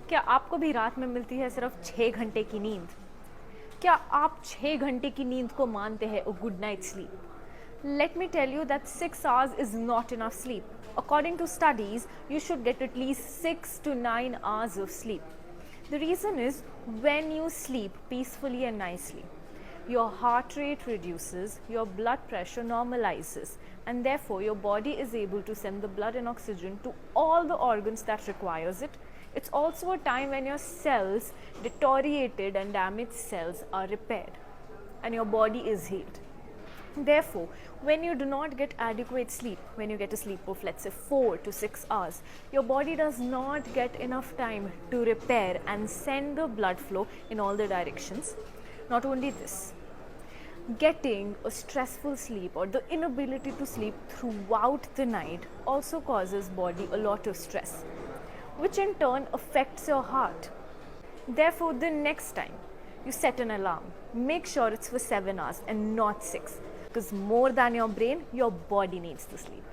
क्या आपको भी रात में मिलती है सिर्फ 6 घंटे की नींद? क्या आप 6 घंटे की नींद को मानते हैं a good night sleep? Let me tell you that 6 hours is not enough sleep. According to studies, you should get at least 6 to 9 hours of sleep. The reason is when you sleep peacefully and nicely, your heart rate reduces, your blood pressure normalizes, and therefore your body is able to send the blood and oxygen to all the organs that requires it. It's also a time when your cells, deteriorated and damaged cells, are repaired and your body is healed. Therefore, when you do not get adequate sleep, when you get a sleep of let's say 4 to 6 hours, your body does not get enough time to repair and send the blood flow in all the directions. Not only this, getting a stressful sleep or the inability to sleep throughout the night also causes body a lot of stress, which in turn affects your heart. Therefore, the next time you set an alarm, make sure it's for 7 hours and not 6, because more than your brain, your body needs to sleep.